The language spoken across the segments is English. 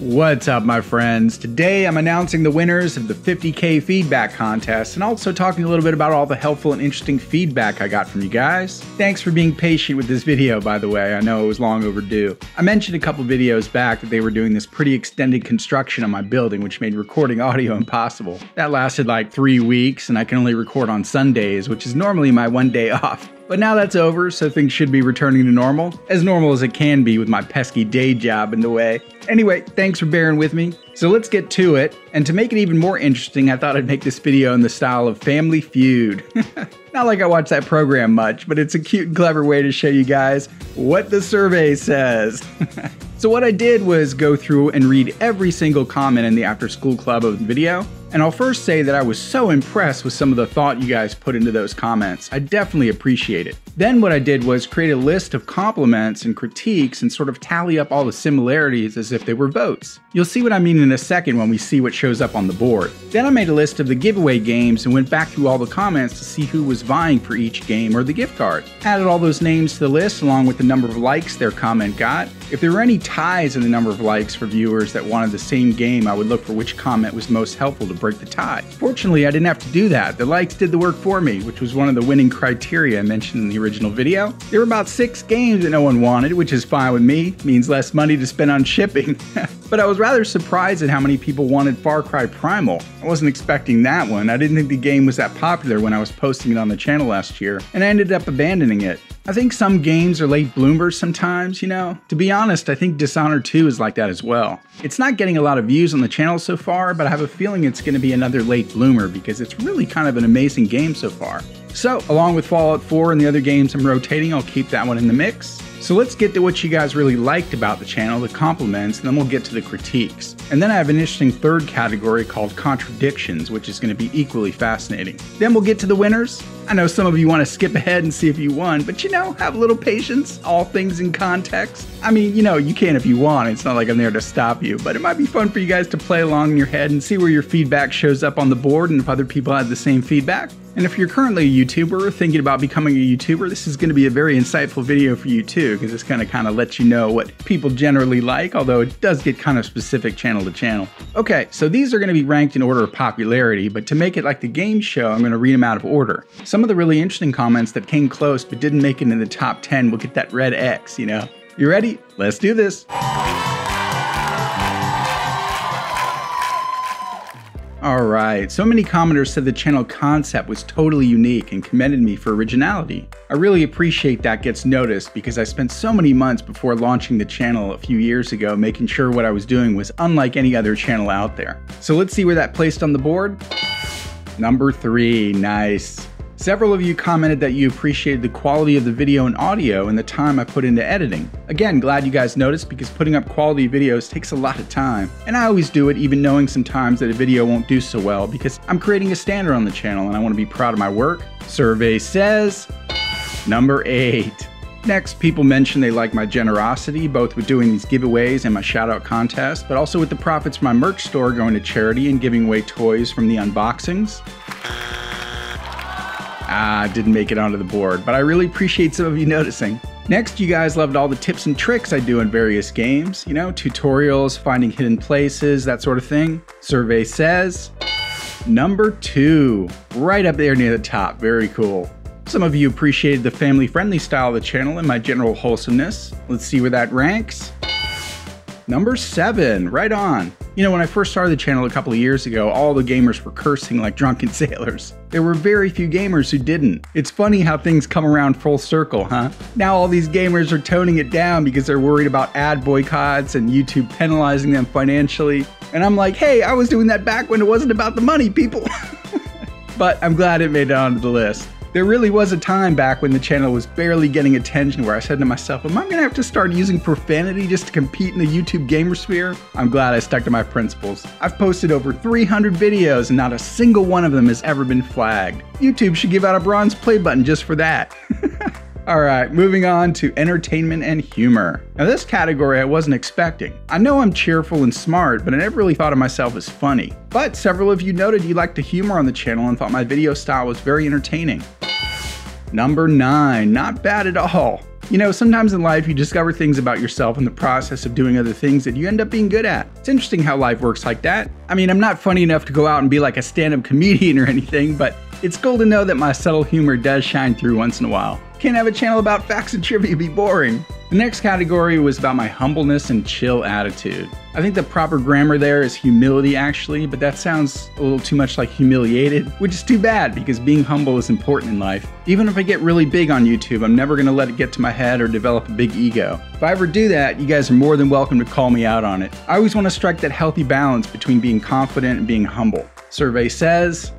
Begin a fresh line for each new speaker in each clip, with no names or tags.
What's up, my friends? Today I'm announcing the winners of the 50K feedback contest and also talking a little bit about all the helpful and interesting feedback I got from you guys. Thanks for being patient with this video, by the way. I know it was long overdue. I mentioned a couple videos back that they were doing this pretty extended construction on my building, which made recording audio impossible. That lasted like 3 weeks, and I can only record on Sundays, which is normally my one day off. But now that's over, so things should be returning to normal as it can be with my pesky day job in the way. Anyway, thanks for bearing with me. So let's get to it, and to make it even more interesting, I thought I'd make this video in the style of Family Feud. Not like I watch that program much, but it's a cute and clever way to show you guys what the survey says. So what I did was go through and read every single comment in the After School Club of the video. And I'll first say that I was so impressed with some of the thought you guys put into those comments. I definitely appreciate it. Then what I did was create a list of compliments and critiques and sort of tally up all the similarities as if they were votes. You'll see what I mean in a second when we see what shows up on the board. Then I made a list of the giveaway games and went back through all the comments to see who was vying for each game or the gift card. Added all those names to the list along with the number of likes their comment got. If there were any ties in the number of likes for viewers that wanted the same game, I would look for which comment was most helpful to break the tie. Fortunately, I didn't have to do that. The likes did the work for me, which was one of the winning criteria I mentioned in the original video. There were about 6 games that no one wanted, which is fine with me. Means less money to spend on shipping. But I was rather surprised at how many people wanted Far Cry Primal. I wasn't expecting that one. I didn't think the game was that popular when I was posting it on the channel last year, and I ended up abandoning it. I think some games are late bloomers sometimes, you know? To be honest, I think Dishonored 2 is like that as well. It's not getting a lot of views on the channel so far, but I have a feeling it's going to be another late bloomer because it's really kind of an amazing game so far. So, along with Fallout 4 and the other games I'm rotating, I'll keep that one in the mix. So let's get to what you guys really liked about the channel, the compliments, and then we'll get to the critiques. And then I have an interesting third category called contradictions, which is going to be equally fascinating. Then we'll get to the winners. I know some of you want to skip ahead and see if you won, but you know, have a little patience, all things in context. I mean, you know, you can if you want, it's not like I'm there to stop you, but it might be fun for you guys to play along in your head and see where your feedback shows up on the board and if other people had the same feedback. And if you're currently a YouTuber or thinking about becoming a YouTuber, this is going to be a very insightful video for you too, because it's going to kind of let you know what people generally like, although it does get kind of specific channel to channel. Okay, so these are going to be ranked in order of popularity, but to make it like the game show, I'm going to read them out of order. Some of the really interesting comments that came close but didn't make it in the top 10 will get that red X, you know? You ready? Let's do this! Alright, so many commenters said the channel concept was totally unique and commended me for originality. I really appreciate that gets noticed because I spent so many months before launching the channel a few years ago making sure what I was doing was unlike any other channel out there. So let's see where that placed on the board. Number 3, nice. Several of you commented that you appreciated the quality of the video and audio and the time I put into editing. Again, glad you guys noticed because putting up quality videos takes a lot of time. And I always do it even knowing sometimes that a video won't do so well because I'm creating a standard on the channel and I want to be proud of my work. Survey says number 8. Next, people mentioned they like my generosity, both with doing these giveaways and my shoutout contest, but also with the profits from my merch store going to charity and giving away toys from the unboxings. Didn't make it onto the board, but I really appreciate some of you noticing. Next, you guys loved all the tips and tricks I do in various games, you know, tutorials, finding hidden places, that sort of thing. Survey says number 2, right up there near the top, very cool. Some of you appreciated the family-friendly style of the channel and my general wholesomeness. Let's see where that ranks. Number 7, right on. You know, when I first started the channel a couple of years ago, all the gamers were cursing like drunken sailors. There were very few gamers who didn't. It's funny how things come around full circle, huh? Now all these gamers are toning it down because they're worried about ad boycotts and YouTube penalizing them financially. And I'm like, hey, I was doing that back when it wasn't about the money, people. But I'm glad it made it onto the list. There really was a time back when the channel was barely getting attention where I said to myself, am I going to have to start using profanity just to compete in the YouTube gamer sphere? I'm glad I stuck to my principles. I've posted over 300 videos and not a single one of them has ever been flagged. YouTube should give out a bronze play button just for that. Alright, moving on to entertainment and humor. Now this category I wasn't expecting. I know I'm cheerful and smart, but I never really thought of myself as funny. But several of you noted you liked the humor on the channel and thought my video style was very entertaining. Number 9, not bad at all. You know, sometimes in life you discover things about yourself in the process of doing other things that you end up being good at. It's interesting how life works like that. I mean, I'm not funny enough to go out and be like a stand-up comedian or anything, but it's cool to know that my subtle humor does shine through once in a while. Can't have a channel about facts and trivia be boring. The next category was about my humbleness and chill attitude. I think the proper grammar there is humility actually, but that sounds a little too much like humiliated, which is too bad because being humble is important in life. Even if I get really big on YouTube, I'm never gonna let it get to my head or develop a big ego. If I ever do that, you guys are more than welcome to call me out on it. I always wanna strike that healthy balance between being confident and being humble. Survey says,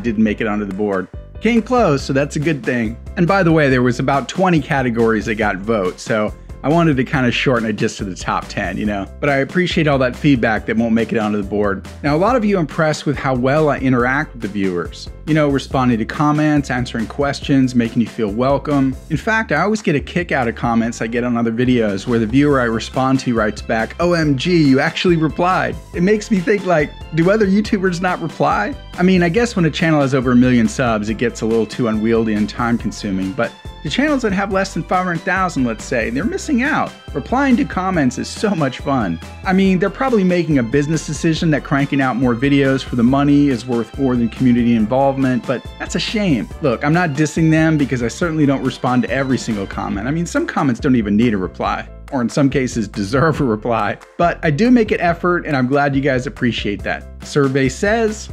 didn't make it onto the board. Came close, so that's a good thing. And by the way, there was about 20 categories that got votes, so I wanted to kind of shorten it just to the top 10, you know? But I appreciate all that feedback that won't make it onto the board. Now, a lot of you are impressed with how well I interact with the viewers. You know, responding to comments, answering questions, making you feel welcome. In fact, I always get a kick out of comments I get on other videos where the viewer I respond to writes back, "OMG, you actually replied." It makes me think like, do other YouTubers not reply? I mean, I guess when a channel has over 1 million subs, it gets a little too unwieldy and time consuming, but the channels that have less than 500,000, let's say, they're missing out. Replying to comments is so much fun. I mean, they're probably making a business decision that cranking out more videos for the money is worth more than community involvement, but that's a shame. Look, I'm not dissing them because I certainly don't respond to every single comment. I mean, some comments don't even need a reply, or in some cases deserve a reply. But I do make an effort and I'm glad you guys appreciate that. Survey says,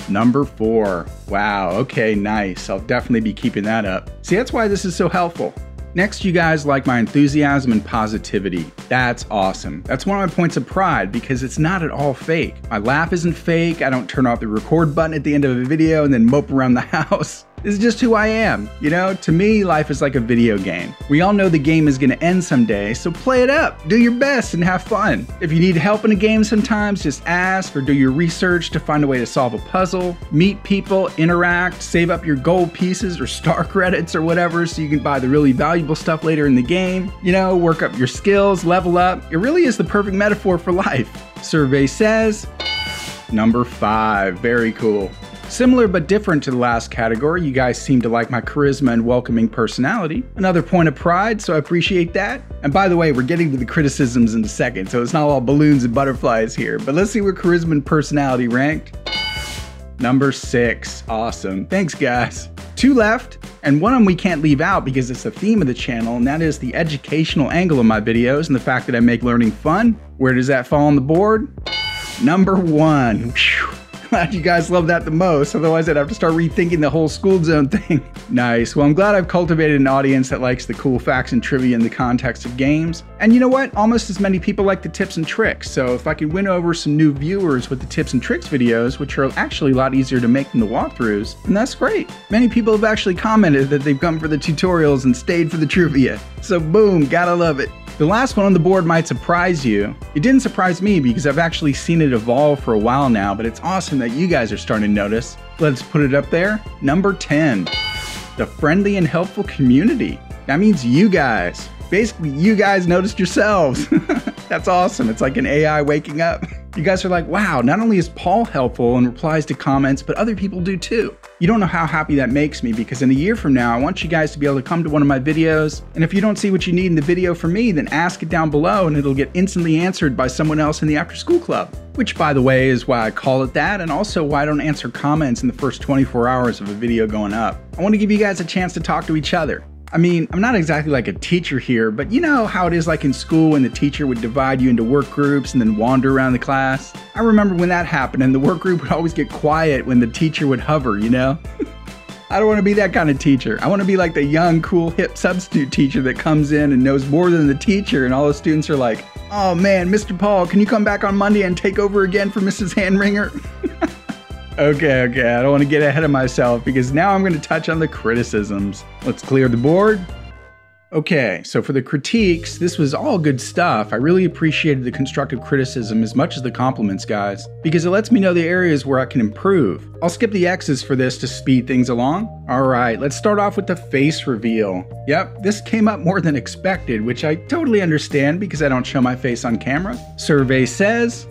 number 4. Wow, okay, nice. I'll definitely be keeping that up. See, that's why this is so helpful. Next, you guys like my enthusiasm and positivity. That's awesome. That's one of my points of pride because it's not at all fake. My laugh isn't fake. I don't turn off the record button at the end of a video and then mope around the house. This is just who I am. You know, to me, life is like a video game. We all know the game is gonna end someday, so play it up, do your best, and have fun. If you need help in a game sometimes, just ask or do your research to find a way to solve a puzzle, meet people, interact, save up your gold pieces or star credits or whatever so you can buy the really valuable stuff later in the game. You know, work up your skills, level up. It really is the perfect metaphor for life. Survey says, number 5, very cool. Similar but different to the last category, you guys seem to like my charisma and welcoming personality. Another point of pride, so I appreciate that. And by the way, we're getting to the criticisms in a second, so it's not all balloons and butterflies here. But let's see where charisma and personality ranked. Number 6, awesome. Thanks guys. 2 left, and one of them we can't leave out because it's the theme of the channel, and that is the educational angle of my videos and the fact that I make learning fun. Where does that fall on the board? Number 1. Whew. Glad you guys love that the most, otherwise I'd have to start rethinking the whole Skooled Zone thing. Nice, well I'm glad I've cultivated an audience that likes the cool facts and trivia in the context of games. And you know what, almost as many people like the tips and tricks, so if I can win over some new viewers with the tips and tricks videos, which are actually a lot easier to make than the walkthroughs, then that's great. Many people have actually commented that they've come for the tutorials and stayed for the trivia. So boom, gotta love it. The last one on the board might surprise you. It didn't surprise me because I've actually seen it evolve for a while now, but it's awesome that you guys are starting to notice. Let's put it up there. Number 10, the friendly and helpful community. That means you guys. Basically, you guys noticed yourselves. That's awesome. It's like an AI waking up. You guys are like, wow, not only is Paul helpful and replies to comments, but other people do too. You don't know how happy that makes me because in a year from now, I want you guys to be able to come to one of my videos. And if you don't see what you need in the video from me, then ask it down below and it'll get instantly answered by someone else in the after school club. Which by the way is why I call it that and also why I don't answer comments in the first 24 hours of a video going up. I want to give you guys a chance to talk to each other. I mean, I'm not exactly like a teacher here, but you know how it is like in school when the teacher would divide you into work groups and then wander around the class? I remember when that happened and the work group would always get quiet when the teacher would hover, you know? I don't want to be that kind of teacher. I want to be like the young, cool, hip substitute teacher that comes in and knows more than the teacher and all the students are like, oh man, Mr. Paul, can you come back on Monday and take over again for Mrs. Handringer? Okay, I don't want to get ahead of myself because now I'm going to touch on the criticisms. Let's clear the board. Okay, so for the critiques, this was all good stuff. I really appreciated the constructive criticism as much as the compliments, guys, because it lets me know the areas where I can improve. I'll skip the X's for this to speed things along. All right, let's start off with the face reveal. Yep, this came up more than expected, which I totally understand because I don't show my face on camera. Survey says,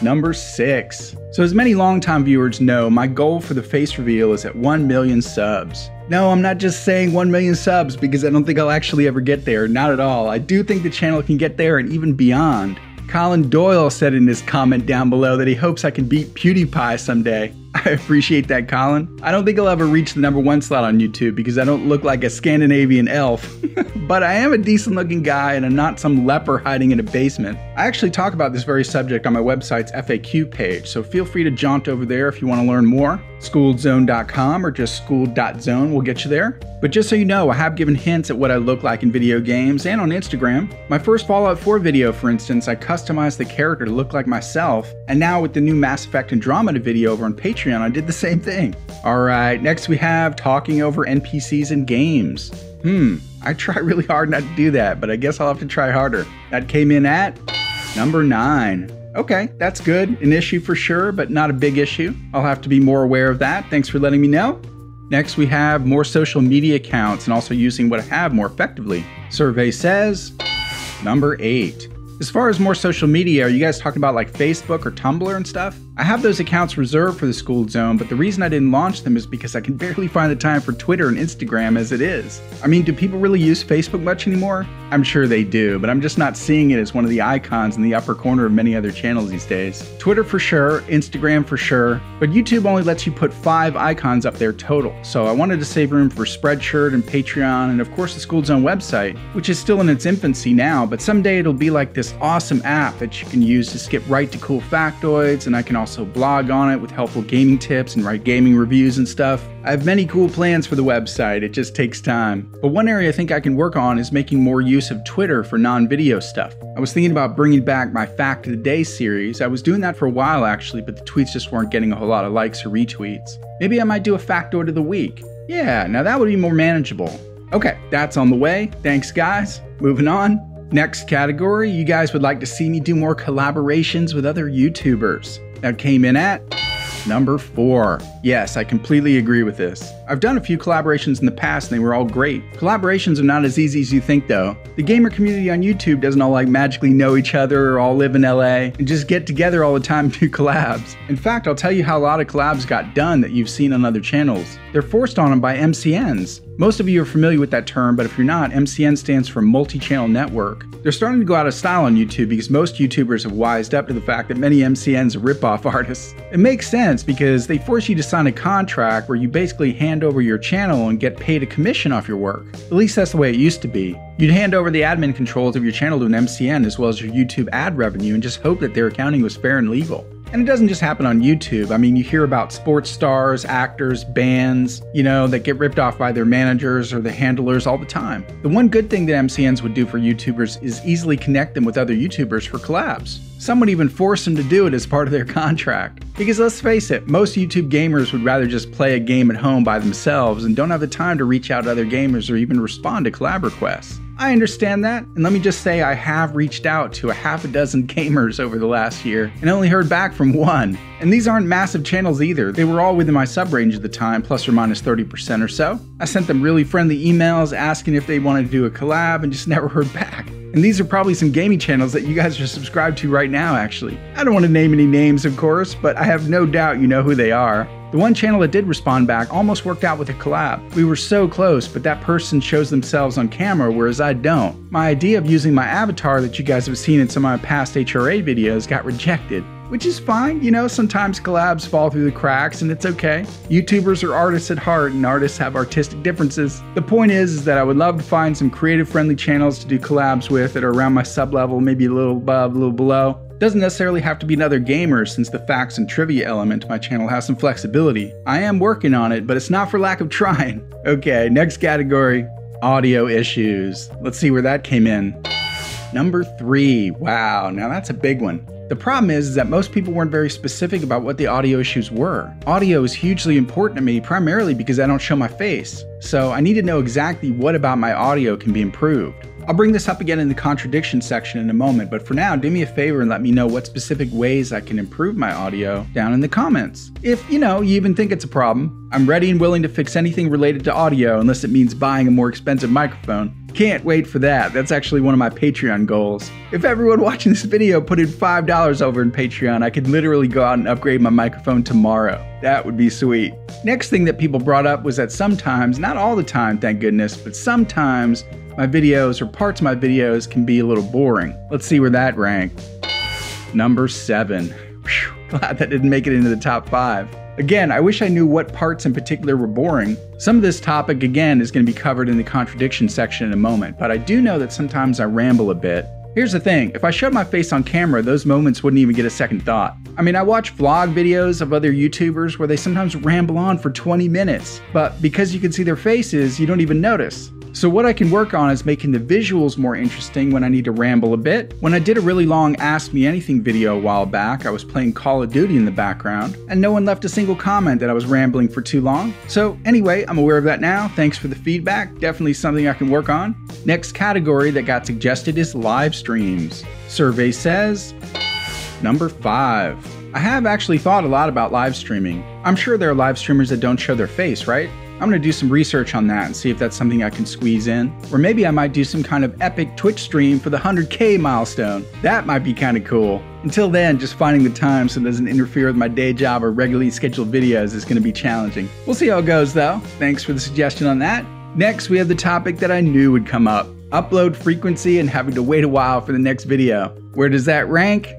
Number 6. So as many longtime viewers know, my goal for the face reveal is at 1 million subs. No, I'm not just saying 1 million subs because I don't think I'll actually ever get there, not at all. I do think the channel can get there and even beyond. Colin Doyle said in his comment down below that he hopes I can beat PewDiePie someday. I appreciate that, Colin. I don't think I'll ever reach the #1 slot on YouTube because I don't look like a Scandinavian elf. But I am a decent looking guy and I'm not some leper hiding in a basement. I actually talk about this very subject on my website's FAQ page, so feel free to jaunt over there if you want to learn more. skooled.zone.com or just skooled.zone will get you there. But just so you know, I have given hints at what I look like in video games and on Instagram. My first Fallout 4 video, for instance, I customized the character to look like myself, and now with the new Mass Effect Andromeda video over on Patreon, I did the same thing. Alright, next we have talking over NPCs in games. I try really hard not to do that, but I guess I'll have to try harder. That came in at number 9. Okay, that's good. An issue for sure, but not a big issue. I'll have to be more aware of that. Thanks for letting me know. Next we have more social media accounts and also using what I have more effectively. Survey says number 8. As far as more social media, are you guys talking about like Facebook or Tumblr and stuff? I have those accounts reserved for the Skooled Zone, but the reason I didn't launch them is because I can barely find the time for Twitter and Instagram as it is. I mean, do people really use Facebook much anymore? I'm sure they do, but I'm just not seeing it as one of the icons in the upper corner of many other channels these days. Twitter for sure, Instagram for sure, but YouTube only lets you put 5 icons up there total, so I wanted to save room for Spreadshirt and Patreon and of course the Skooled Zone website, which is still in its infancy now, but someday it'll be like this awesome app that you can use to skip right to cool factoids, and I can also blog on it with helpful gaming tips and write gaming reviews and stuff. I have many cool plans for the website, it just takes time. But one area I think I can work on is making more use of Twitter for non-video stuff. I was thinking about bringing back my Fact of the Day series. I was doing that for a while actually, but the tweets just weren't getting a whole lot of likes or retweets. Maybe I might do a factoid of the week. Yeah, now that would be more manageable. Okay, that's on the way. Thanks guys. Moving on. Next category, you guys would like to see me do more collaborations with other YouTubers. That came in at number 4. Yes, I completely agree with this. I've done a few collaborations in the past and they were all great. Collaborations are not as easy as you think though. The gamer community on YouTube doesn't all like magically know each other or all live in LA and just get together all the time and do collabs. In fact, I'll tell you how a lot of collabs got done that you've seen on other channels. They're forced on them by MCNs. Most of you are familiar with that term, but if you're not, MCN stands for multi-channel network. They're starting to go out of style on YouTube because most YouTubers have wised up to the fact that many MCNs are rip-off artists. It makes sense because they force you to sign a contract where you basically hand over your channel and get paid a commission off your work. At least that's the way it used to be. You'd hand over the admin controls of your channel to an MCN as well as your YouTube ad revenue and just hope that their accounting was fair and legal. And it doesn't just happen on YouTube. I mean, you hear about sports stars, actors, bands, that get ripped off by their managers or the handlers all the time. The one good thing that MCNs would do for YouTubers is easily connect them with other YouTubers for collabs. Some would even force them to do it as part of their contract. Because let's face it, most YouTube gamers would rather just play a game at home by themselves and don't have the time to reach out to other gamers or even respond to collab requests. I understand that, and let me just say I have reached out to a half a dozen gamers over the last year and only heard back from 1. And these aren't massive channels either. They were all within my sub range at the time, plus or minus 30% or so. I sent them really friendly emails asking if they wanted to do a collab and just never heard back. And these are probably some gaming channels that you guys are subscribed to right now actually. I don't want to name any names of course, but I have no doubt you know who they are. The one channel that did respond back almost worked out with a collab. We were so close, but that person shows themselves on camera, whereas I don't. My idea of using my avatar that you guys have seen in some of my past HRA videos got rejected. Which is fine, sometimes collabs fall through the cracks and it's okay. YouTubers are artists at heart and artists have artistic differences. The point is that I would love to find some creative friendly channels to do collabs with that are around my sub level, maybe a little above, a little below. Doesn't necessarily have to be another gamer since the facts and trivia element to my channel has some flexibility. I am working on it, but it's not for lack of trying. Okay, next category, audio issues. Let's see where that came in. Number 3, wow, now that's a big one. The problem is that most people weren't very specific about what the audio issues were. Audio is hugely important to me primarily because I don't show my face. So I need to know exactly what about my audio can be improved. I'll bring this up again in the contradiction section in a moment, but for now, do me a favor and let me know what specific ways I can improve my audio down in the comments. If, you even think it's a problem, I'm ready and willing to fix anything related to audio unless it means buying a more expensive microphone. Can't wait for that. That's actually one of my Patreon goals. If everyone watching this video put in $5 over in Patreon, I could literally go out and upgrade my microphone tomorrow. That would be sweet. Next thing that people brought up was that sometimes, not all the time, thank goodness, but sometimes my videos or parts of my videos can be a little boring. Let's see where that ranked. Number 7. Whew, glad that didn't make it into the top 5. Again, I wish I knew what parts in particular were boring. Some of this topic, again, is going to be covered in the contradiction section in a moment, but I do know that sometimes I ramble a bit. Here's the thing, if I showed my face on camera, those moments wouldn't even get a second thought. I mean, I watch vlog videos of other YouTubers where they sometimes ramble on for 20 minutes, but because you can see their faces, you don't even notice. So what I can work on is making the visuals more interesting when I need to ramble a bit. When I did a really long Ask Me Anything video a while back, I was playing Call of Duty in the background, and no one left a single comment that I was rambling for too long. So anyway, I'm aware of that now. Thanks for the feedback. Definitely something I can work on. Next category that got suggested is live streams. Survey says, number 5. I have actually thought a lot about live streaming. I'm sure there are live streamers that don't show their face, right? I'm going to do some research on that and see if that's something I can squeeze in. Or maybe I might do some kind of epic Twitch stream for the 100K milestone. That might be kind of cool. Until then, just finding the time so it doesn't interfere with my day job or regularly scheduled videos is going to be challenging. We'll see how it goes though. Thanks for the suggestion on that. Next, we have the topic that I knew would come up. Upload frequency and having to wait a while for the next video. Where does that rank?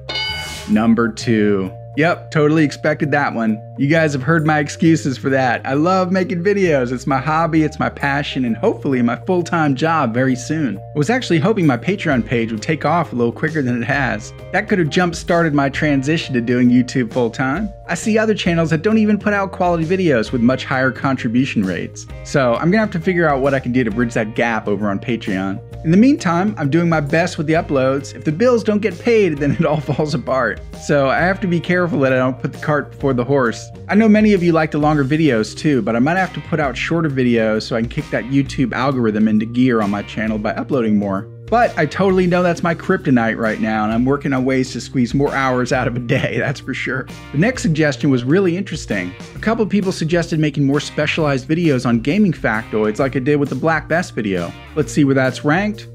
Number 2. Yep, totally expected that one. You guys have heard my excuses for that. I love making videos. It's my hobby, it's my passion, and hopefully my full-time job very soon. I was actually hoping my Patreon page would take off a little quicker than it has. That could have jump-started my transition to doing YouTube full-time. I see other channels that don't even put out quality videos with much higher contribution rates. So I'm gonna have to figure out what I can do to bridge that gap over on Patreon. In the meantime, I'm doing my best with the uploads. If the bills don't get paid, then it all falls apart. So I have to be careful that I don't put the cart before the horse. I know many of you like the longer videos too, but I might have to put out shorter videos so I can kick that YouTube algorithm into gear on my channel by uploading more. But I totally know that's my kryptonite right now, and I'm working on ways to squeeze more hours out of a day, that's for sure. The next suggestion was really interesting. A couple of people suggested making more specialized videos on gaming factoids like I did with the Black Best video. Let's see where that's ranked.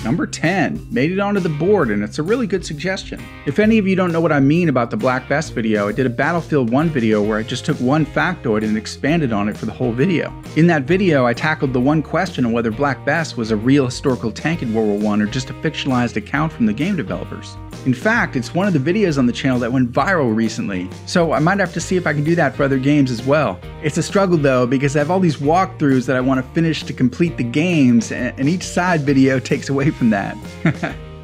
Number 10, made it onto the board, and it's a really good suggestion. If any of you don't know what I mean about the Black Best video, I did a Battlefield 1 video where I just took one factoid and expanded on it for the whole video. In that video, I tackled the one question on whether Black Best was a real historical tank in World War I or just a fictionalized account from the game developers. In fact, it's one of the videos on the channel that went viral recently, so I might have to see if I can do that for other games as well. It's a struggle though, because I have all these walkthroughs that I want to finish to complete the games, and each side video takes away from that.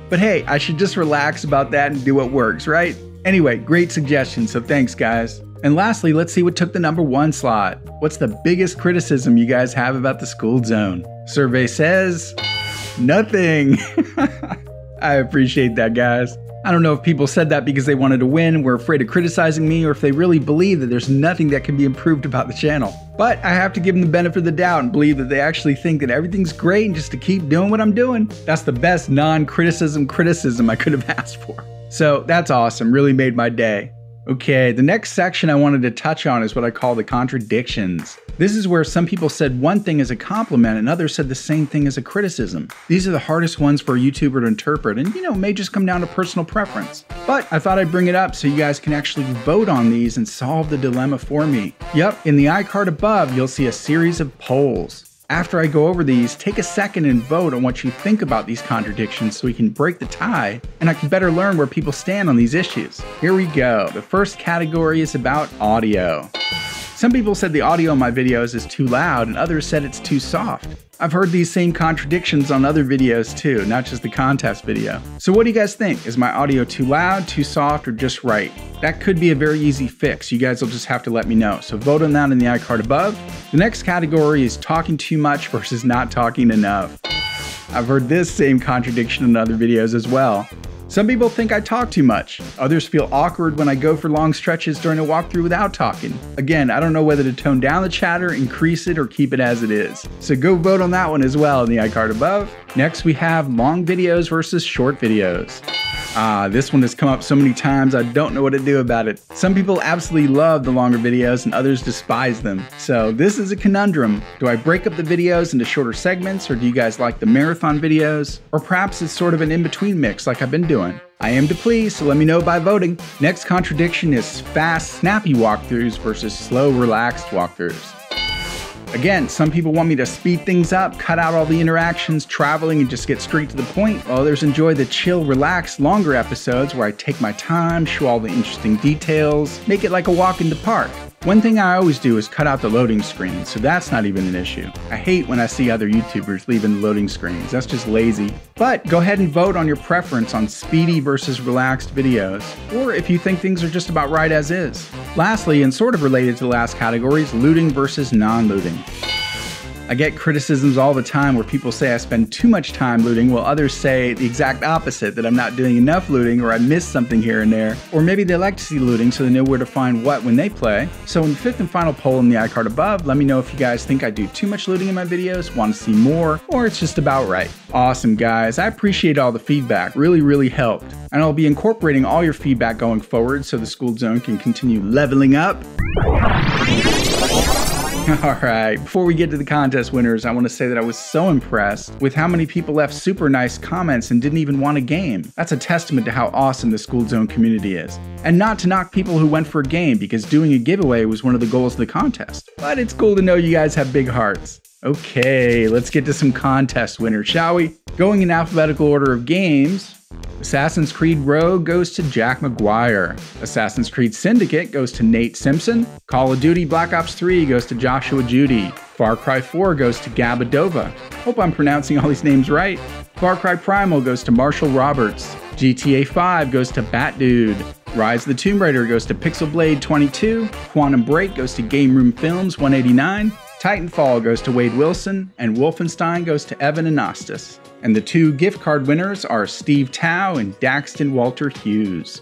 But hey, I should just relax about that and do what works, right? Anyway, great suggestion, so thanks guys. And lastly, let's see what took the number 1 slot. What's the biggest criticism you guys have about the Skooled Zone? Survey says, nothing. I appreciate that, guys. I don't know if people said that because they wanted to win and were afraid of criticizing me, or if they really believe that there's nothing that can be improved about the channel. But I have to give them the benefit of the doubt and believe that they actually think that everything's great and just to keep doing what I'm doing. That's the best non-criticism I could have asked for. So that's awesome, really made my day. Okay, the next section I wanted to touch on is what I call the contradictions. This is where some people said one thing as a compliment and others said the same thing as a criticism. These are the hardest ones for a YouTuber to interpret and, may just come down to personal preference. But I thought I'd bring it up so you guys can actually vote on these and solve the dilemma for me. Yep, in the iCard above, you'll see a series of polls. After I go over these, take a second and vote on what you think about these contradictions so we can break the tie and I can better learn where people stand on these issues. Here we go. The first category is about audio. Some people said the audio in my videos is too loud and others said it's too soft. I've heard these same contradictions on other videos too, not just the contest video. So what do you guys think? Is my audio too loud, too soft, or just right? That could be a very easy fix. You guys will just have to let me know. So vote on that in the iCard above. The next category is talking too much versus not talking enough. I've heard this same contradiction in other videos as well. Some people think I talk too much. Others feel awkward when I go for long stretches during a walkthrough without talking. Again, I don't know whether to tone down the chatter, increase it, or keep it as it is. So go vote on that one as well in the iCard above. Next, we have long videos versus short videos. This one has come up so many times I don't know what to do about it. Some people absolutely love the longer videos and others despise them. So this is a conundrum. Do I break up the videos into shorter segments, or do you guys like the marathon videos? Or perhaps it's sort of an in-between mix like I've been doing. I am to please, so let me know by voting. Next contradiction is fast, snappy walkthroughs versus slow, relaxed walkthroughs. Again, some people want me to speed things up, cut out all the interactions, traveling, and just get straight to the point, while others enjoy the chill, relaxed, longer episodes where I take my time, show all the interesting details, make it like a walk in the park. One thing I always do is cut out the loading screens, so that's not even an issue. I hate when I see other YouTubers leaving loading screens, that's just lazy. But go ahead and vote on your preference on speedy versus relaxed videos, or if you think things are just about right as is. Lastly, and sort of related to the last category, is looting versus non-looting. I get criticisms all the time where people say I spend too much time looting, while others say the exact opposite, that I'm not doing enough looting or I missed something here and there. Or maybe they like to see looting so they know where to find what when they play. So in the fifth and final poll in the iCard above, let me know if you guys think I do too much looting in my videos, want to see more, or it's just about right. Awesome guys, I appreciate all the feedback, really helped. And I'll be incorporating all your feedback going forward so the Skooled Zone can continue leveling up. Alright, before we get to the contest winners, I want to say that I was so impressed with how many people left super nice comments and didn't even want a game. That's a testament to how awesome the Skooled Zone community is. And not to knock people who went for a game, because doing a giveaway was one of the goals of the contest. But it's cool to know you guys have big hearts. Okay, let's get to some contest winners, shall we? Going in alphabetical order of games, Assassin's Creed Rogue goes to Jack McGuire. Assassin's Creed Syndicate goes to Nate Simpson. Call of Duty Black Ops 3 goes to Joshua Judy. Far Cry 4 goes to Gabadova. Hope I'm pronouncing all these names right. Far Cry Primal goes to Marshall Roberts. GTA 5 goes to Bat Dude. Rise of the Tomb Raider goes to Pixel Blade 22. Quantum Break goes to Game Room Films 189. Titanfall goes to Wade Wilson. And Wolfenstein goes to Evan Anastas. And the two gift card winners are Steve Tao and Daxton Walter Hughes.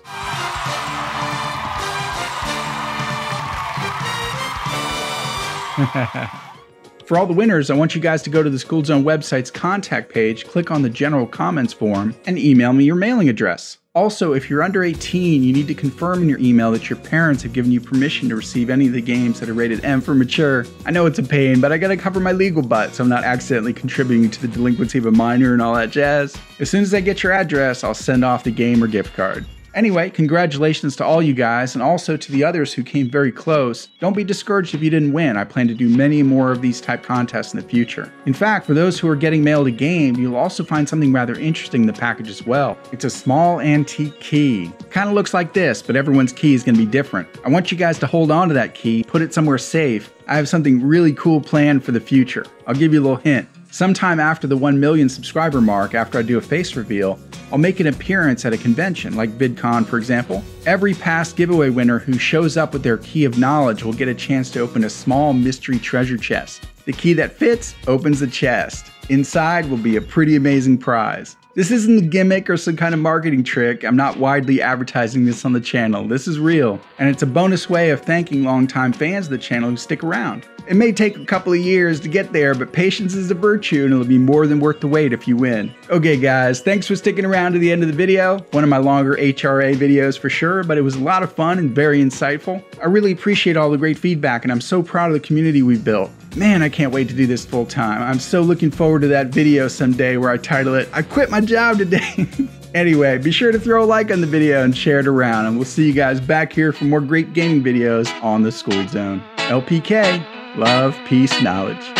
For all the winners, I want you guys to go to the Skooled Zone website's contact page, click on the general comments form, and email me your mailing address. Also, if you're under 18, you need to confirm in your email that your parents have given you permission to receive any of the games that are rated M for mature. I know it's a pain, but I gotta cover my legal butt so I'm not accidentally contributing to the delinquency of a minor and all that jazz. As soon as I get your address, I'll send off the game or gift card. Anyway, congratulations to all you guys, and also to the others who came very close. Don't be discouraged if you didn't win. I plan to do many more of these type contests in the future. In fact, for those who are getting mailed a game, you'll also find something rather interesting in the package as well. It's a small antique key. Kind of looks like this, but everyone's key is going to be different. I want you guys to hold on to that key, put it somewhere safe. I have something really cool planned for the future. I'll give you a little hint. Sometime after the 1 million subscriber mark, after I do a face reveal, I'll make an appearance at a convention, like VidCon for example. Every past giveaway winner who shows up with their key of knowledge will get a chance to open a small mystery treasure chest. The key that fits opens the chest. Inside will be a pretty amazing prize. This isn't a gimmick or some kind of marketing trick. I'm not widely advertising this on the channel. This is real, and it's a bonus way of thanking longtime fans of the channel who stick around. It may take a couple of years to get there, but patience is a virtue and it'll be more than worth the wait if you win. Okay guys, thanks for sticking around to the end of the video. One of my longer HRA videos for sure, but it was a lot of fun and very insightful. I really appreciate all the great feedback and I'm so proud of the community we've built. Man, I can't wait to do this full time. I'm so looking forward to that video someday where I title it, "I Quit My Job Today." Anyway, be sure to throw a like on the video and share it around, and we'll see you guys back here for more great gaming videos on the Skooled Zone. LPK, love, peace, knowledge.